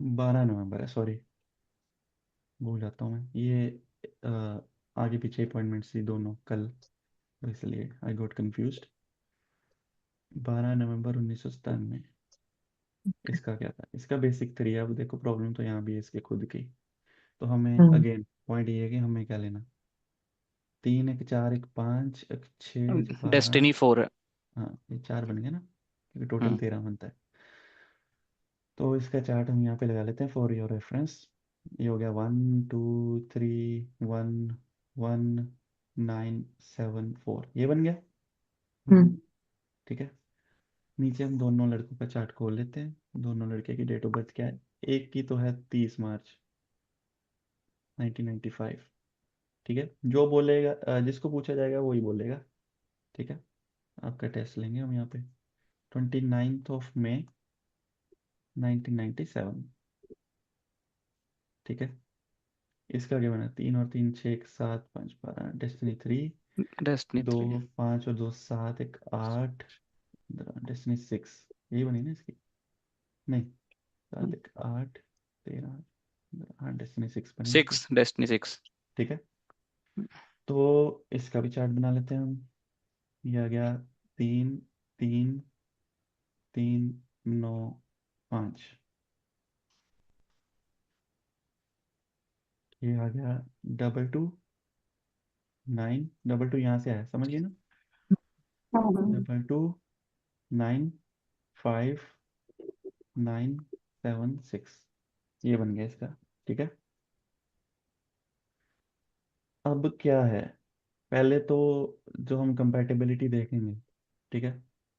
12 नवंबर है, सॉरी, भूल जाता हूँ मैं ये। अ, आगे पीछे अपॉइंटमेंट्स थी दोनों कल, तो इसलिए आई गॉट कंफ्यूज्ड। 12 नवंबर 1997। इसका क्या था, इसका बेसिक थ्री है। अब देखो प्रॉब्लम तो यहाँ भी है इसके खुद की। तो हमें हम्म। अगेन पॉइंट ये है कि हमें क्या लेना। 3 1 4 1 5 1 6 12। डेस्टिनी 4 है। हाँ ये चार बन गया ना, क्योंकि टोटल हम्म 13 बनता है। तो इसका चार्ट हम यहाँ पे लगा लेते हैं फॉर योर रेफरेंस। ये हो गया 1 2 3 1 1 9 7 4, ये बन गया। हम्म ठीक है। नीचे हम दोनों लड़कों का चार्ट खोल लेते हैं। दोनों लड़के की डेट ऑफ बर्थ क्या है। एक की तो है 30 मार्च 1995। ठीक है, जो बोलेगा जिसको पूछा जाएगा वही बोलेगा। ठीक है, आपका टेस्ट लेंगे हम यहाँ पे। 29 मई 1997। ठीक है। इसका क्या बना, 3 और 3 6 1 7 5 12, डेस्टिनी थ्री। डेस्टिनी दो 3। 5 और 2 7, एक 8, डेस्टिनी सिक्स। यही बनी ना इसकी। नहीं, 7 1 8 13, हाँ डेस्टिनी सिक्स बनी इसकी। 6, डेस्टिनी 6। ठीक है। तो इसका भी चार्ट बना लेते हैं हम। ये आ गया 3 3 3 9 5। ये आ गया 22 9, डबल टू यहाँ से आया, समझ गए ना। हम्म। 22 9 5 9 7 6, ये बन गया इसका। ठीक है। अब क्या है, पहले तो जो हम कंपैटिबिलिटी देखेंगे। ठीक है।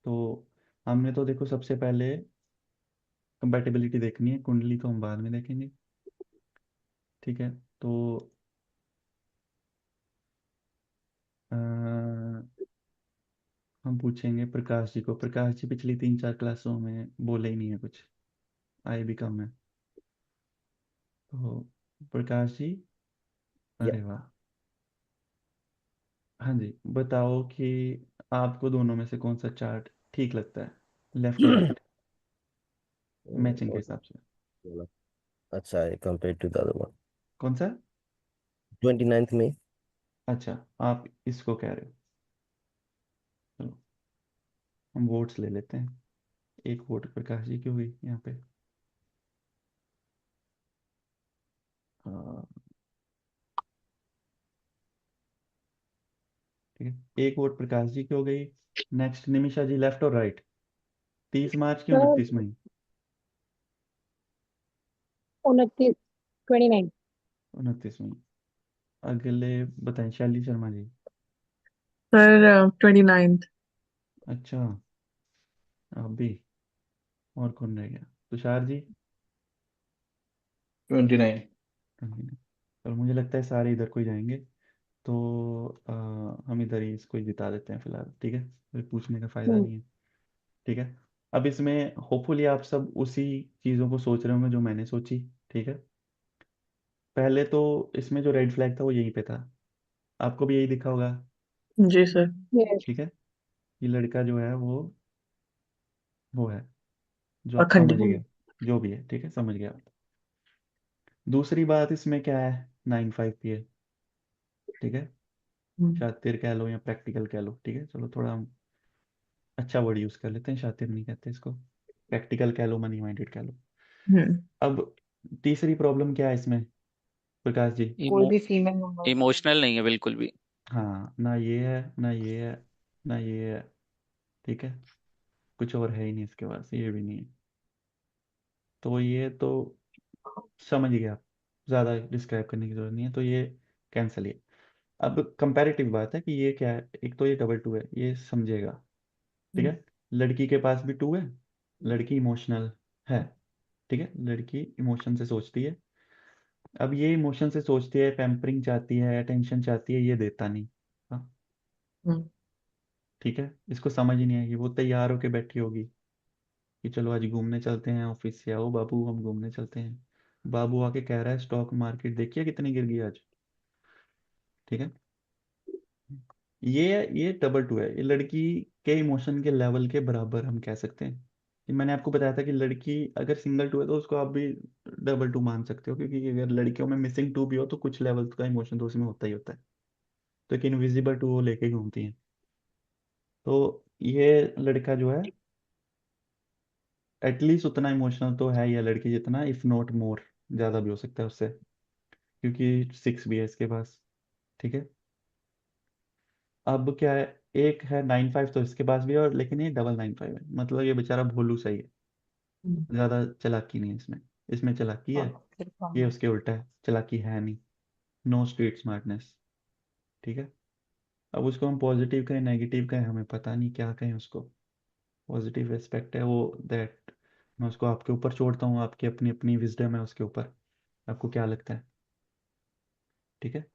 तो हमने तो देखो सबसे पहले कंपैटिबिलिटी देखनी है, कुंडली तो हम बाद में देखेंगे। ठीक है। तो अ, हम पूछेंगे प्रकाश जी को। प्रकाश जी पिछली 3 4 क्लासों में बोले ही नहीं है कुछ, आए भी कम है। तो प्रकाश जी, या अरे वाह। हाँ जी, बताओ कि आपको दोनों में से कौन सा चार्ट ठीक लगता है, लेफ्ट और राइट, मैचिंग के कौन हिसाब से। सा अच्छा है compare to the other one? कौन सा। 29th में। अच्छा, आप इसको कह रहे हो। चलो हम वोट्स ले लेते हैं। एक वोट प्रकाश जी की हुई यहाँ पे। हाँ, ठीक है, एक वोट प्रकाश जी की हो गई। नेक्स्ट निमिषा जी, लेफ्ट और राइट। 30 मार्च की सर 29 मई। 29। 29 मई। अगले बताएं, शैली शर्मा जी। Sir 29th। अच्छा, अभी और कौन रह गया, तुषार जी। 29। 29। और मुझे लगता है सारे इधर को ही जाएंगे। तो हम इधर ही इसको ही जिता देते हैं फिलहाल। ठीक है, फिर पूछने का फायदा नहीं है। ठीक है। अब इसमें होपफुली आप सब उसी चीज़ों को सोच रहे होंगे जो मैंने सोची। ठीक है। पहले तो इसमें जो रेड फ्लैग था वो यहीं पे था, आपको भी यही दिखा होगा। जी सर। यस। ठीक है। ये लड़का जो है वो है, जो आप समझ पखंडी। ही गए, जो भी है। ठीक है, समझ गया आप। दूसरी बात इसमें क्या है, 9 5 पी है। ठीक है। हम्म शातिर कह लो या प्रैक्टिकल कह लो, ठीक है, चलो थोड़ा हम अच्छा वर्ड यूज कर लेते हैं, शातिर नहीं कहते इसको, प्रैक्टिकल कह लो, मनी माइंडेड कह लो। हम्म। अब तीसरी प्रॉब्लम क्या है इसमें, प्रकाश जी। कोई इमो भी फीमेल नंबर। इमोशनल नहीं है बिल्कुल भी। हाँ, ना ये है ना ये है ना ये है। ठीक है, कुछ और है ही नहीं इसके पास, ये भी नहीं है। तो ये तो समझ गया आप, ज़्यादा डिस्क्राइब करने की जरूरत नहीं है, तो ये कैंसिल ही है। अब कंपैरेटिव बात है कि ये क्या है, एक तो ये डबल टू है, ये समझेगा। ठीक हम्म है। लड़की के पास भी टू है, लड़की इमोशनल है। ठीक है, लड़की इमोशन से सोचती है। अब ये इमोशन से सोचती है, पैम्परिंग चाहती है, अटेंशन चाहती है, ये देता नहीं। हाँ, हम्म ठीक है, इसको समझ ही नहीं आएगी। वो तैयार होके बैठी होगी कि चलो आज घूमने चलते हैं, ऑफिस से आओ बाबू हम घूमने चलते हैं। बाबू आके कह रहा है स्टॉक मार्केट देखिए कितनी गिर गई आज। ठीक है। ये डबल टू है, ये लड़की के इमोशन के लेवल के बराबर हम कह सकते हैं। कि मैंने आपको बताया था कि लड़की अगर सिंगल टू है तो उसको आप भी डबल टू मान सकते हो, क्योंकि अगर लड़कियों में मिसिंग टू भी हो तो कुछ लेवल का इमोशन तो उसमें होता ही होता है। तो एक इनविजिबल टू वो लेके घूमती है। तो ये लड़का जो है एटलीस्ट उतना इमोशनल तो है, या लड़की जितना, इफ नॉट मोर, ज्यादा भी हो सकता है उससे, क्योंकि सिक्स भी है इसके पास। ठीक है। अब क्या है, एक है 9-5 तो इसके पास भी है, और लेकिन ये डबल 9-5 है, मतलब ये बेचारा भोलू सही है। हम्म, ज्यादा चालाकी नहीं है इसमें। इसमें चालाकी है, हाँ, फिर कौन ये है? उसके उल्टा है, चालाकी है नहीं। No street smartness. ठीक है। अब उसको हम पॉजिटिव कहें नेगेटिव कहें हमें पता नहीं क्या कहें उसको। पॉजिटिव एस्पेक्ट है वो, दैट मैं उसको आपके ऊपर छोड़ता हूँ, आपकी अपनी अपनी विजडम है उसके ऊपर। आपको क्या लगता है? ठीक है।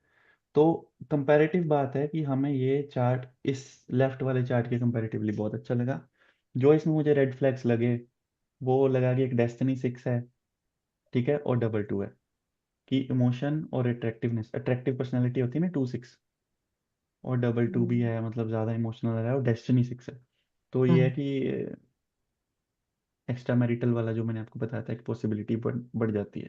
तो कंपैरेटिव बात है कि हमें ये चार्ट इस लेफ्ट वाले चार्ट के कंपैरेटिवली बहुत अच्छा लगा। जो इसमें मुझे रेड फ्लैग्स लगे, वो लगा कि एक डेस्टिनी 6 है, ठीक है, और डबल टू है। कि इमोशन और अट्रैक्टिवनेस, अट्रैक्टिव पर्सनैलिटी होती है ना 2-6, और डबल टू भी हम्म, है, मतलब ज़्यादा इमोशनल है, और डेस्टिनी 6 है। तो ये है हम्म, कि एक्स्ट्रा मैरिटल वाला जो मैंने आपको बताया था, एक पॉसिबिलिटी बढ़ जाती है।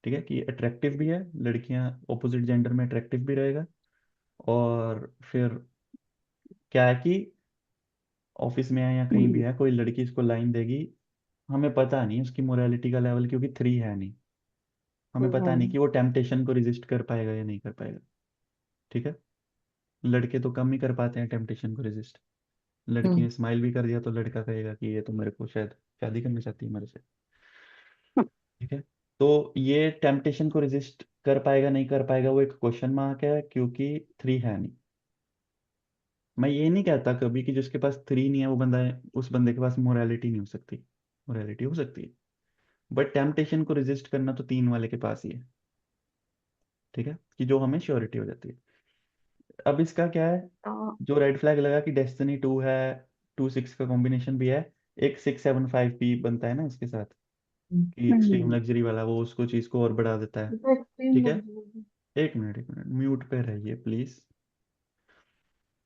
ठीक है, कि अट्रैक्टिव भी है, लड़कियां ऑपोजिट जेंडर में अट्रैक्टिव भी रहेगा। और फिर क्या है कि ऑफिस में है या कहीं भी है, कोई लड़की इसको लाइन देगी, हमें पता नहीं उसकी मोरालिटी का लेवल, क्योंकि 3 है नहीं। हमें पता नहीं हम्म, कि वो टेम्पटेशन को रिजिस्ट कर पाएगा या नहीं कर पाएगा। ठीक है। लड़के तो कम ही कर पाते हैं टेम्पटेशन को रेजिस्ट। लड़की हम्म, ने स्माइल भी कर दिया तो लड़का कहेगा कि ये तो मेरे को शायद शादी करनी चाहती है मेरे से। ठीक है। तो ये टेम्पटेशन को रेजिस्ट कर पाएगा नहीं कर पाएगा, वो एक क्वेश्चन मार्क है, क्योंकि 3 है नहीं। मैं ये नहीं कहता कभी कि जिसके पास 3 नहीं है वो बंदा है, उस बंदे के पास मोरालिटी नहीं हो सकती। मोरालिटी हो सकती है, बट टेम्पटेशन को रेजिस्ट करना तो 3 वाले के पास ही है। ठीक है, कि जो हमें श्योरिटी हो जाती है। अब इसका क्या है, तो, जो रेड फ्लैग लगा कि डेस्टिनी 2 है, 2-6 का कॉम्बिनेशन भी है, एक 6-7-5 भी बनता है ना इसके साथ, कि एक्सट्रीम लग्जरी वाला, वो उसको चीज को और बढ़ा देता है। तो एक्सट्रीम ठीक है। लग्जरी। एक मिनट म्यूट पे रहिए प्लीज,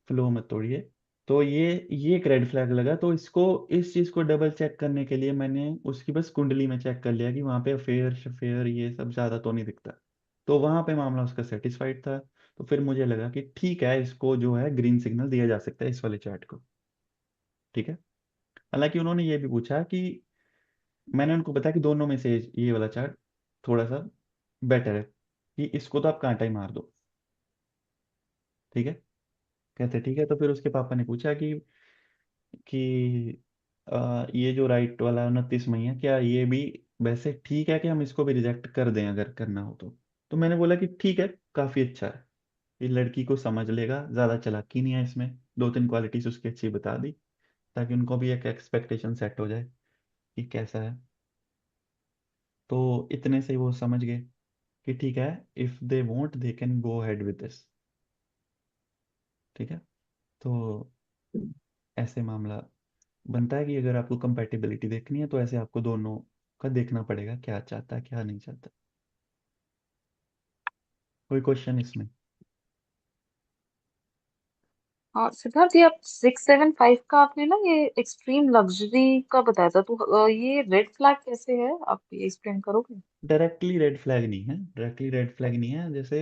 फ्लो मत तोड़िए। तो ये एक रेड फ्लैग लगा, तो इसको, इस चीज को डबल चेक करने के लिए मैंने उसकी बस कुंडली में चेक कर लिया कि वहां पे अफेयर शफेयर ये सब ज्यादा तो नहीं दिखता। तो वहां पे मामला उसका सेटिस्फाइड था। तो फिर मुझे लगा कि ठीक है, इसको जो है ग्रीन सिग्नल दिया जा सकता है इस वाले चार्ट को। ठीक है। हालांकि उन्होंने ये भी पूछा कि, मैंने उनको बताया कि दोनों में से ये वाला चार्ट थोड़ा सा बेटर है, कि इसको तो आप कांटा ही मार दो। ठीक है। कहते ठीक है। तो फिर उसके पापा ने पूछा कि ये जो राइट वाला 29 मई है, क्या ये भी वैसे ठीक है कि हम इसको भी रिजेक्ट कर दें अगर करना हो तो मैंने बोला कि ठीक है, काफी अच्छा है। ये लड़की को समझ लेगा, ज्यादा चालाकी नहीं है इसमें, 2-3 क्वालिटीज उसकी अच्छी बता दी, ताकि उनको भी एक एक्सपेक्टेशन सेट हो जाए कि कैसा है। तो इतने से ही वो समझ गए कि ठीक है, if they want they can go ahead with this. ठीक है। तो ऐसे मामला बनता है कि अगर आपको कंपैटिबिलिटी देखनी है तो ऐसे आपको दोनों का देखना पड़ेगा, क्या चाहता है क्या नहीं चाहता। कोई क्वेश्चन इसमें? हाँ सिद्धार्थ, ये आप 6-7-5 का आपने ना ये एक्सट्रीम लग्जरी का बताया था, तो ये रेड फ्लैग कैसे है, आप ये एक्सप्लेन करोगे? डायरेक्टली रेड फ्लैग नहीं है, डायरेक्टली रेड फ्लैग नहीं है। जैसे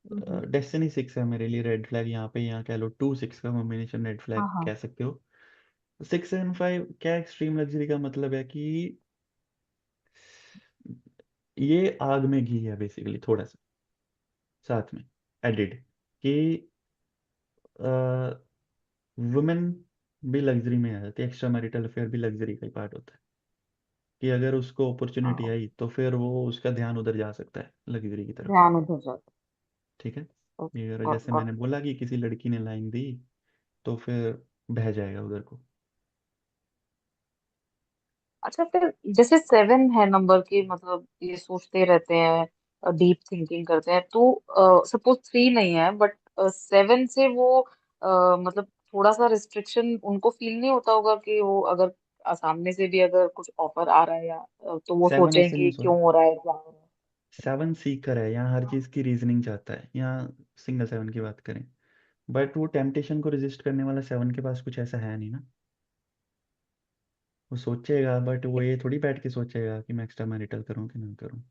हम्म, डेस्टिनी 6 है मेरे लिए रेड फ्लैग, यहाँ पे यहाँ कह लो 2-6 का कॉम्बिनेशन रेड हाँ फ्लैग हाँ। कह सकते हो। 6-7-5 क्या एक्सट्रीम लग्जरी का मतलब है कि ये आग में घी है बेसिकली, थोड़ा सा साथ में एडिड, कि वुमेन भी लग्जरी में आ जाती है, एक्स्ट्रा मैरिटल अफेयर भी लग्जरी का ही पार्ट होता है। कि अगर उसको अपॉर्चुनिटी हाँ, आई तो फिर वो उसका ध्यान उधर जा सकता है लग्जरी की तरफ। ध्यान उधर जाता ठीक है। है। ये अगर गॉट जैसे गॉट। मैंने बोला कि किसी लड़की ने लाइन दी तो फिर बह जाएगा उधर को। अच्छा, फिर जैसे 7 है नंबर की, मतलब ये सोचते रहते हैं, डीप थिंकिंग करते हैं, तो सपोज 3 नहीं है बट 7 से वो मतलब थोड़ा सा रिस्ट्रिक्शन उनको फील नहीं होता होगा कि वो अगर सामने से भी अगर कुछ ऑफर आ रहा है, या तो वो 7 सोचें ऐसे नहीं कि सोच, क्यों हो रहा है, क्या हो रहा 7 सीकर है, यहाँ हर चीज की रीजनिंग चाहता है, यहाँ सिंगल 7 की बात करें, बट वो टेम्पटेशन को रेजिस्ट करने वाला 7 के पास कुछ ऐसा है नहीं ना। वो सोचेगा, बट वो ये थोड़ी बैठ के सोचेगा कि मैं एक्स्ट्रा मैरिटल करूँ कि ना करूँ।